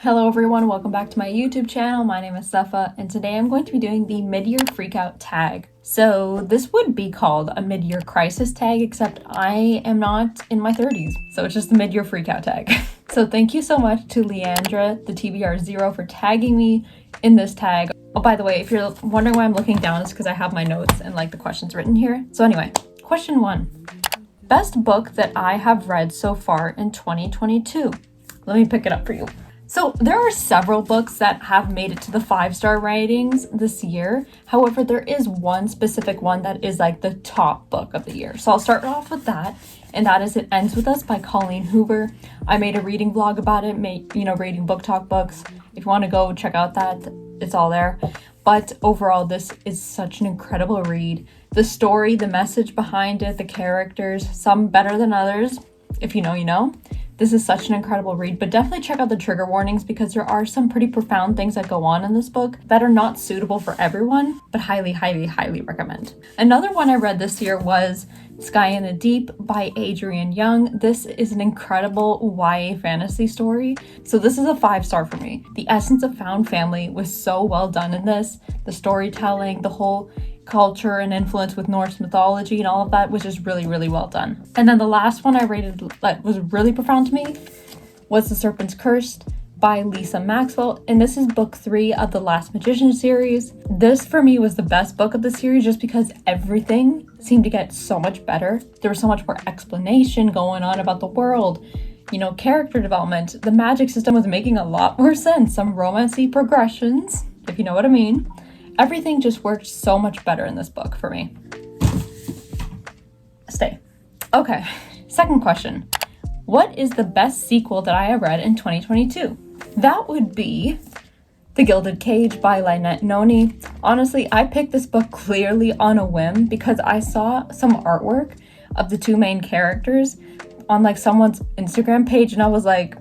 Hello everyone, welcome back to my YouTube channel. My name is Safa, and today I'm going to be doing the mid-year freakout tag. So this would be called a mid-year crisis tag, except I am not in my 30s, so it's just the mid-year freakout tag. So thank you so much to Leandra, the TBR0, for tagging me in this tag. Oh, by the way, if you're wondering why I'm looking down, it's because I have my notes and like the questions written here. So anyway, question 1. Best book that I have read so far in 2022. Let me pick it up for you. So there are several books that have made it to the 5-star ratings this year. However, there is one specific one that is like the top book of the year. So I'll start off with that, and that is It Ends With Us by Colleen Hoover. I made a reading vlog about it, rating book talk books. If you want to go check out that, it's all there. But overall, this is such an incredible read. The story, the message behind it, the characters, some better than others. If you know, you know. This is such an incredible read, but definitely check out the trigger warnings because there are some pretty profound things that go on in this book that are not suitable for everyone, but highly, highly, highly recommend. Another one I read this year was Sky in the Deep by Adrienne Young. This is an incredible YA fantasy story. So this is a 5-star for me. The essence of found family was so well done in this. The storytelling, the whole culture and influence with Norse mythology and all of that was just really, really well done. And then the last one I rated that was really profound to me was The Serpent's Curse by Lisa Maxwell, and this is book 3 of the Last Magician series. This for me was the best book of the series just because everything seemed to get so much better. There was so much more explanation going on about the world, character development. The magic system was making a lot more sense. Some romancy progressions, if you know what I mean. Everything just worked so much better in this book for me. Stay. Okay, second question. What is the best sequel that I have read in 2022? That would be The Gilded Cage by Lynette Noni. Honestly, I picked this book clearly on a whim because I saw some artwork of the two main characters on like someone's Instagram page, and I was like,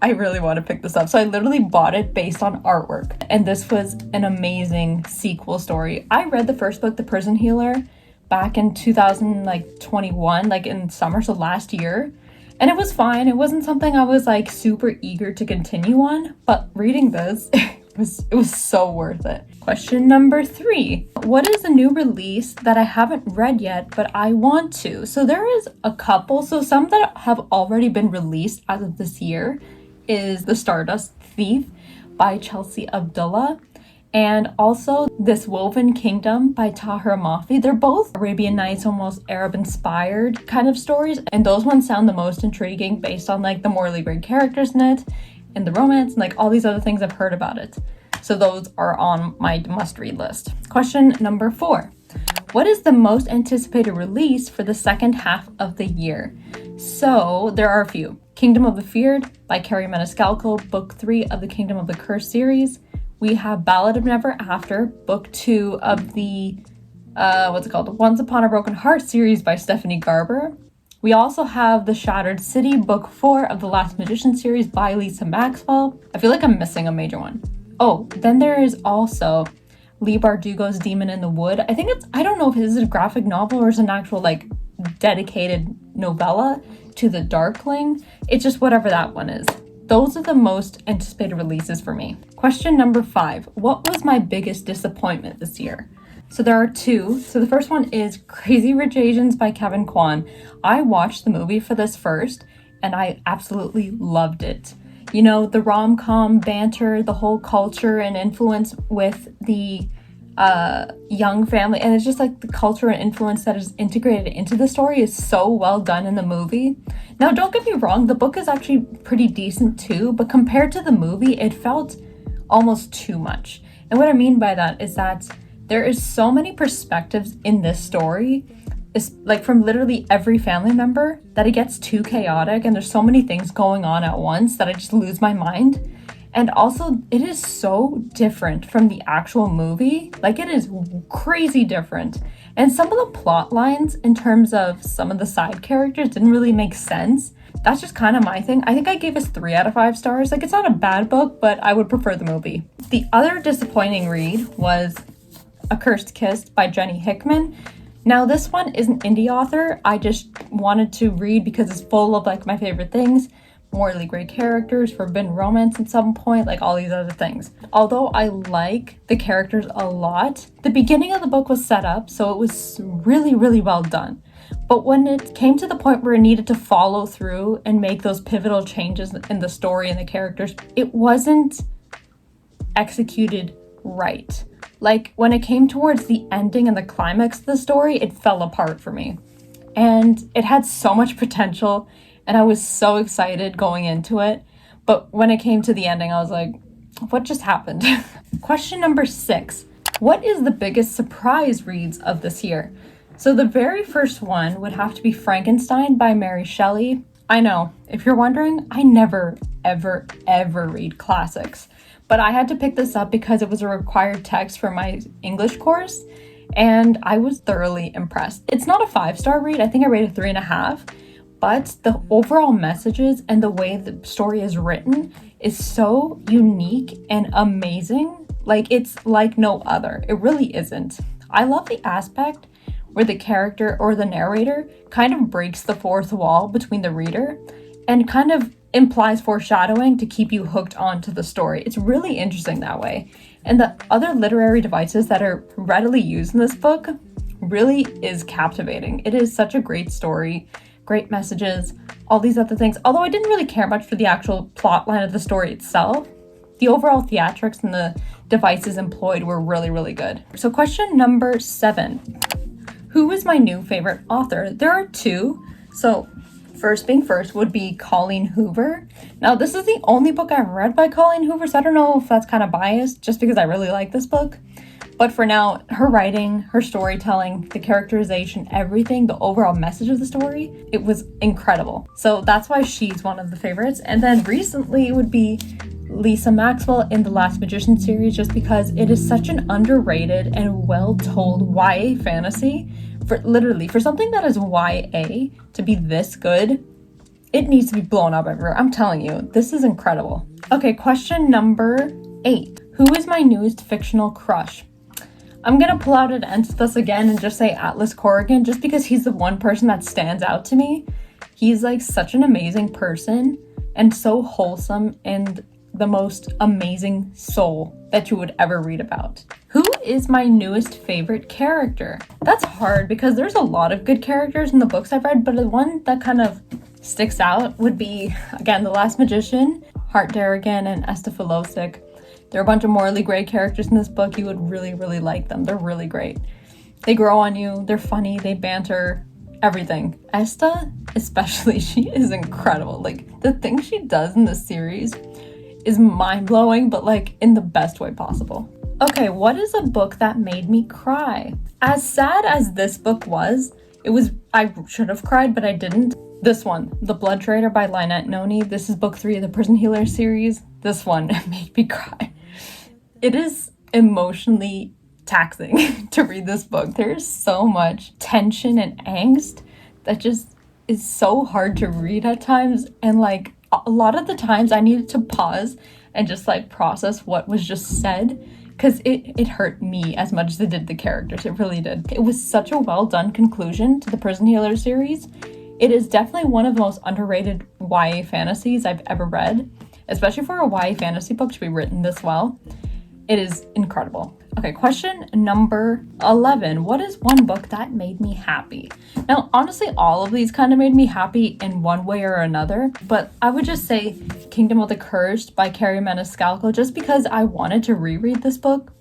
I really want to pick this up. So I literally bought it based on artwork. And this was an amazing sequel story. I read the first book, The Prison Healer, back in 2021, like in summer, so last year. And it was fine. It wasn't something I was like super eager to continue on. But reading this, it was so worth it. Question number 3. What is a new release that I haven't read yet, but I want to? So there is a couple. So some that have already been released as of this year is The Stardust Thief by Chelsea Abdullah, and also This Woven Kingdom by Tahira Mafi. They're both Arabian Nights, almost Arab-inspired kind of stories, and those ones sound the most intriguing based on like the morally great characters in it, and the romance, and like all these other things I've heard about it. So those are on my must-read list. Question number 4. What is the most anticipated release for the second half of the year? So there are a few. Kingdom of the Feared by Carrie Maniscalco, book 3 of the Kingdom of the Curse series. We have Ballad of Never After, book 2 of the, Once Upon a Broken Heart series by Stephanie Garber. We also have The Shattered City, book 4 of the Last Magician series by Lisa Maxwell. I feel like I'm missing a major one. Oh, then there is also Leigh Bardugo's Demon in the Wood. I don't know if this is a graphic novel or is an actual like dedicated novella to the Darkling. It's just whatever that one is. Those are the most anticipated releases for me. Question number 5. What was my biggest disappointment this year? So there are 2. So the first one is Crazy Rich Asians by Kevin Kwan. I watched the movie for this first, and I absolutely loved it. The rom-com banter, the whole culture and influence with the young family, and it's just like the culture and influence that is integrated into the story is so well done in the movie. Now, don't get me wrong, the book is actually pretty decent too, but compared to the movie, it felt almost too much. And what I mean by that is that there is so many perspectives in this story, is like from literally every family member, that it gets too chaotic, and there's so many things going on at once that I just lose my mind. And also, it is so different from the actual movie. Like, it is crazy different. And some of the plot lines in terms of some of the side characters didn't really make sense. That's just kind of my thing. I think I gave us 3 out of 5 stars. Like, it's not a bad book, but I would prefer the movie. The other disappointing read was A Cursed Kiss by Jenny Hickman. Now, this one is an indie author I just wanted to read because it's full of like my favorite things. morally gray characters, forbidden romance at some point, like all these other things. Although I like the characters a lot, the beginning of the book was set up, so it was really, really well done. But when it came to the point where it needed to follow through and make those pivotal changes in the story and the characters, it wasn't executed right. Like, when it came towards the ending and the climax of the story, it fell apart for me. And it had so much potential, and I was so excited going into it. But when it came to the ending, I was like, what just happened? Question number 6. What is the biggest surprise reads of this year? So the very first one would have to be Frankenstein by Mary Shelley. I know, if you're wondering, I never, ever, ever read classics. But I had to pick this up because it was a required text for my English course, and I was thoroughly impressed. It's not a 5-star read, I think I rated 3.5, but the overall messages and the way the story is written is so unique and amazing. Like, it's like no other. It really isn't. I love the aspect where the character or the narrator kind of breaks the fourth wall between the reader and kind of implies foreshadowing to keep you hooked onto the story. It's really interesting that way. And the other literary devices that are readily used in this book really is captivating. It is such a great story, great messages, all these other things. Although I didn't really care much for the actual plot line of the story itself, the overall theatrics and the devices employed were really, really good. So question number 7. Who is my new favorite author? There are 2. So first being first would be Colleen Hoover. Now, this is the only book I've read by Colleen Hoover, so I don't know if that's kind of biased just because I really like this book. But for now, her writing, her storytelling, the characterization, everything, the overall message of the story, it was incredible. So that's why she's one of the favorites. And then recently it would be Lisa Maxwell in the Last Magician series, just because it is such an underrated and well-told YA fantasy. For something that is YA to be this good, it needs to be blown up everywhere. I'm telling you, this is incredible. Okay, question number 8. Who is my newest fictional crush? I'm gonna pull out an emphasis again and just say Atlas Corrigan, just because he's the one person that stands out to me. He's like such an amazing person and so wholesome and the most amazing soul that you would ever read about. Who is my newest favorite character? That's hard because there's a lot of good characters in the books I've read, but the one that kind of sticks out would be, again, The Last Magician, Hart Darrigan, and Estafilosic. There are a bunch of morally gray characters in this book. You would really, really like them. They're really great. They grow on you. They're funny. They banter. Everything. Esta, especially, she is incredible. Like, the things she does in this series is mind-blowing, but like in the best way possible. Okay, what is a book that made me cry? As sad as this book was, I should have cried, but I didn't. This one, The Blood Trader by Lynette Noni. This is book 3 of the Prison Healer series. This one made me cry. It is emotionally taxing to read this book. There is so much tension and angst that just is so hard to read at times, and like a lot of the times I needed to pause and just like process what was just said, because it hurt me as much as it did the characters. It really did. It was such a well done conclusion to the Prison Healer series. It is definitely one of the most underrated YA fantasies I've ever read, especially for a YA fantasy book to be written this well. It is incredible. Okay, question number 11. What is one book that made me happy? Now, honestly, all of these kind of made me happy in one way or another, but I would just say Kingdom of the Cursed by Carrie Maniscalco, just because I wanted to reread this book,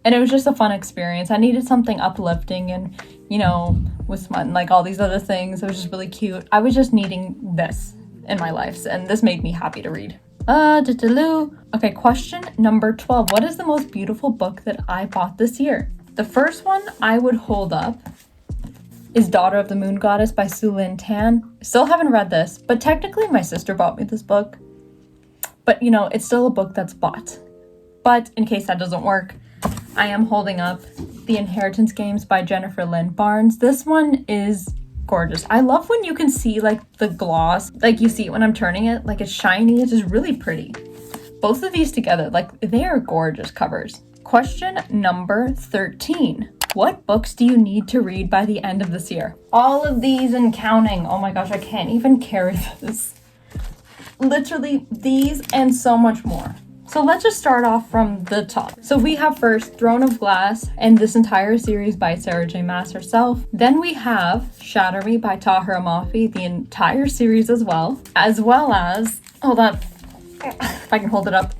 and it was just a fun experience. I needed something uplifting and, you know, with fun, like all these other things. It was just really cute. I was just needing this in my life, and this made me happy to read. Okay, question number 12. What is the most beautiful book that I bought this year? The first one I would hold up is Daughter of the Moon Goddess by Su Lin Tan. Still haven't read this, but technically my sister bought me this book. But, you know, it's still a book that's bought. But in case that doesn't work, I am holding up The Inheritance Games by Jennifer Lynn Barnes. This one is gorgeous. I love when you can see like the gloss, like you see it when I'm turning it, like it's shiny. It's just really pretty. Both of these together, like they are gorgeous covers. Question number 13. What books do you need to read by the end of this year? All of these and counting. Oh my gosh, I can't even carry this. literally these and so much more. So let's just start off from the top. So we have first Throne of Glass and this entire series by Sarah J. Maas herself. Then we have Shatter Me by Tahira Mafi, the entire series as well as, hold on, if I can hold it up,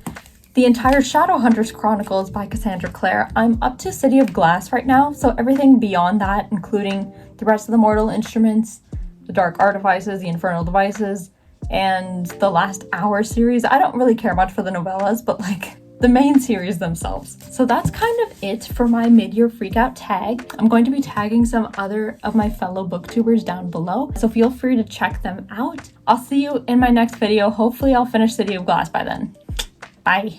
the entire Shadowhunters Chronicles by Cassandra Clare. I'm up to City of Glass right now, so everything beyond that, including the rest of the Mortal Instruments, the Dark Artifices, the Infernal Devices, and the Last Hour series. I don't really care much for the novellas, but like the main series themselves. So that's kind of it for my mid-year freakout tag. I'm going to be tagging some other of my fellow booktubers down below, so feel free to check them out. I'll see you in my next video. Hopefully I'll finish City of Glass by then. Bye.